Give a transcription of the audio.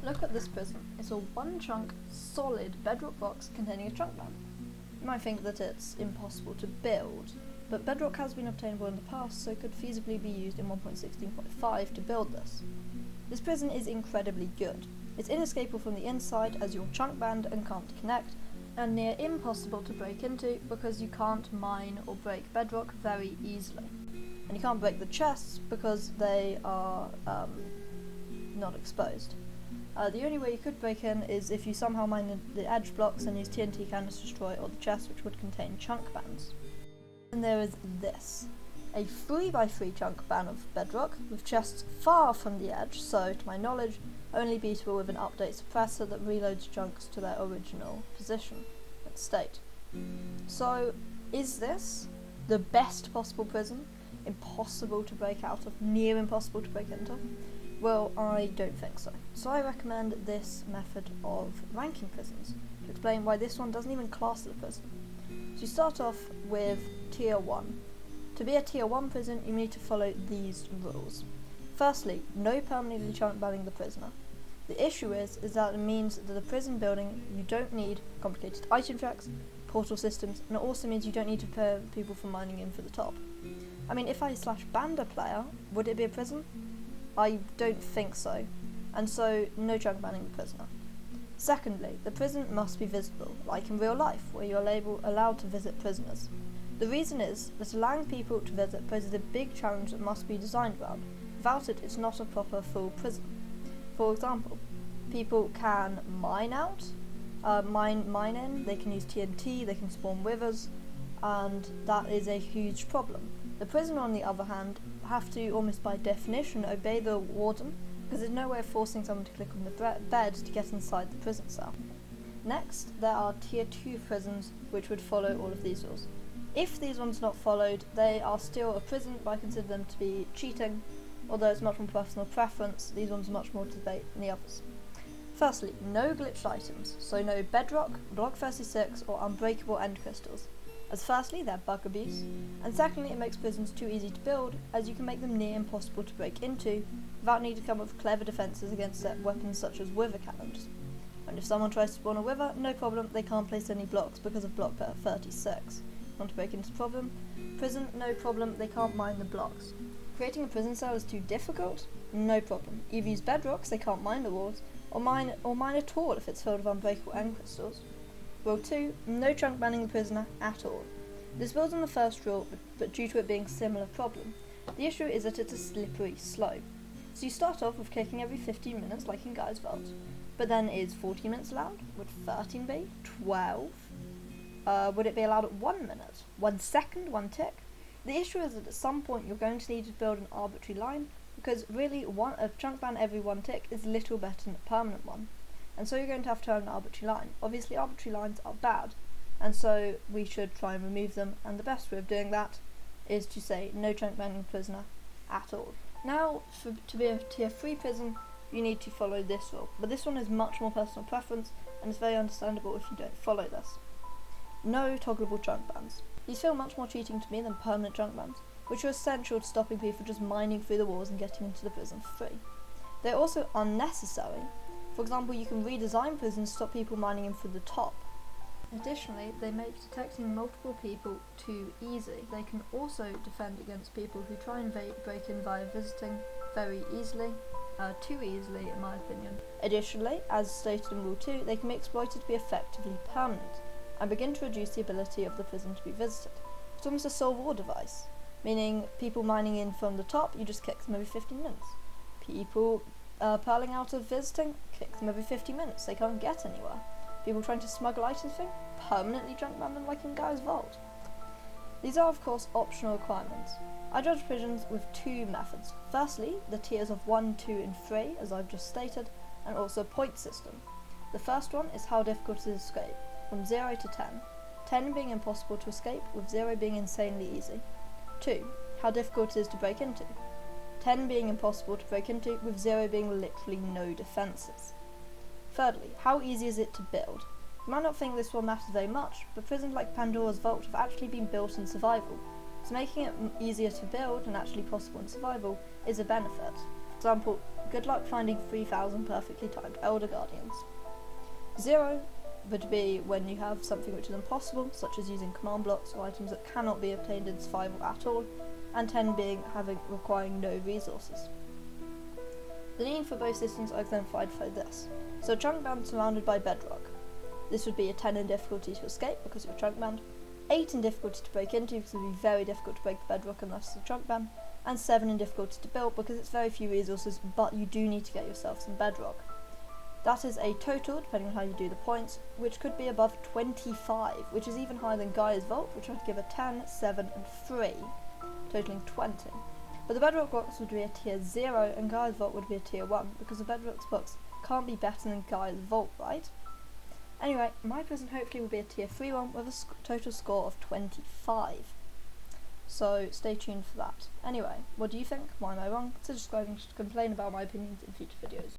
Look at this prison. It's a one chunk, solid bedrock box containing a chunk band. You might think that it's impossible to build, but bedrock has been obtainable in the past, so could feasibly be used in 1.16.5 to build this. This prison is incredibly good. It's inescapable from the inside as your chunk band and can't connect, and near impossible to break into because you can't mine or break bedrock very easily. And you can't break the chests because they are not exposed. The only way you could break in is if you somehow mine the edge blocks and use TNT cannons to destroy all the chests, which would contain chunk bands. And there is this. A 3x3 chunk band of bedrock with chests far from the edge, so to my knowledge only beatable with an update suppressor that reloads chunks to their original position and state. So is this the best possible prison? Impossible to break out of, near impossible to break into? Well, I don't think so. So I recommend this method of ranking prisons to explain why this one doesn't even class as a prison. So you start off with tier 1. To be a tier 1 prison, you need to follow these rules. Firstly, no permanently chunk banding the prisoner. The issue is that it means that the prison building, you don't need complicated item tracks, portal systems, and it also means you don't need to prepare people for mining in for the top. I mean, if I /banned a player, would it be a prison? I don't think so, and so no chunk banning the prisoner. Secondly, the prison must be visible, like in real life, where you are allowed to visit prisoners. The reason is that allowing people to visit poses a big challenge that must be designed around. Without it, it's not a proper full prison. For example, people can mine out, mine in, they can use TNT, they can spawn withers, and that is a huge problem. The prisoner, on the other hand, have to, almost by definition, obey the warden, because there's no way of forcing someone to click on the bed to get inside the prison cell. Next, there are tier 2 prisons, which would follow all of these rules. If these ones are not followed, they are still a prison, but I consider them to be cheating, although it's much more personal preference. These ones are much more to debate than the others. Firstly, no glitched items, so no bedrock, block 36, or unbreakable end crystals, as firstly they're bug abuse, and secondly it makes prisons too easy to build, as you can make them near impossible to break into without needing to come up with clever defences against weapons such as wither cannons. And if someone tries to spawn a wither, no problem, they can't place any blocks because of block 36. Want to break into the prison, no problem, they can't mine the blocks. Creating a prison cell is too difficult? No problem. Either use bedrocks, they can't mine the walls, or mine at all if it's filled with unbreakable end crystals. Rule 2, no chunk banning the prisoner at all. This builds on the first rule, but due to it being a similar problem. The issue is that it's a slippery slope. So you start off with kicking every 15 minutes like in Guy's Vault, but then is 14 minutes allowed? Would 13 be? 12? Would it be allowed at 1 minute? 1 second? 1 tick? The issue is that at some point you're going to need to build an arbitrary line, because really a chunk ban every 1 tick is little better than a permanent one. And so you're going to have to have an arbitrary line. Obviously arbitrary lines are bad, and so we should try and remove them, and the best way of doing that is to say no chunk banning prisoner at all. Now, to be a tier 3 prison, you need to follow this rule, but this one is much more personal preference, and it's very understandable if you don't follow this. No toggleable chunk bans. These feel much more cheating to me than permanent chunk bans, which are essential to stopping people just mining through the walls and getting into the prison for free. They're also unnecessary. For example, you can redesign prisons to stop people mining in through the top. Additionally, they make detecting multiple people too easy. They can also defend against people who try and break in via visiting very easily, too easily in my opinion. Additionally, as stated in Rule 2, they can be exploited to be effectively permanent, and begin to reduce the ability of the prison to be visited. It's almost a solve all device, meaning people mining in from the top, you just kick them every 15 minutes. People pearling out of visiting, kick them every 50 minutes, they can't get anywhere. People trying to smuggle items in, permanently junk ban them like in Guy's Vault. These are of course optional requirements. I judge prisons with 2 methods. Firstly, the tiers of 1, 2 and 3, as I've just stated, and also a point system. The first one is how difficult it is to escape, from 0 to 10, 10 being impossible to escape, with 0 being insanely easy. 2. How difficult it is to break into, 10 being impossible to break into, with 0 being literally no defences. Thirdly, how easy is it to build? You might not think this will matter very much, but prisons like Pandora's Vault have actually been built in survival, so making it easier to build and actually possible in survival is a benefit. example, good luck finding 3,000 perfectly timed Elder Guardians. 0 would be when you have something which is impossible, such as using command blocks or items that cannot be obtained in survival at all, and 10 being requiring no resources. The need for both systems are exemplified by this. So a chunk band surrounded by bedrock. This would be a 10 in difficulty to escape because of a chunk band, 8 in difficulty to break into because it would be very difficult to break the bedrock unless it's a chunk band, and 7 in difficulty to build because it's very few resources, but you do need to get yourself some bedrock. That is a total, depending on how you do the points, which could be above 25, which is even higher than Gaia's Vault, which I'd give a 10, 7 and 3, totaling 20. But the Bedrock box would be a tier 0 and Gaia's Vault would be a tier 1, because the Bedrock box can't be better than Gaia's Vault, right? Anyway, my present hopefully will be a tier 3 one with a total score of 25. So stay tuned for that. Anyway, what do you think? Why am I wrong? Consider subscribing to complain about my opinions in future videos.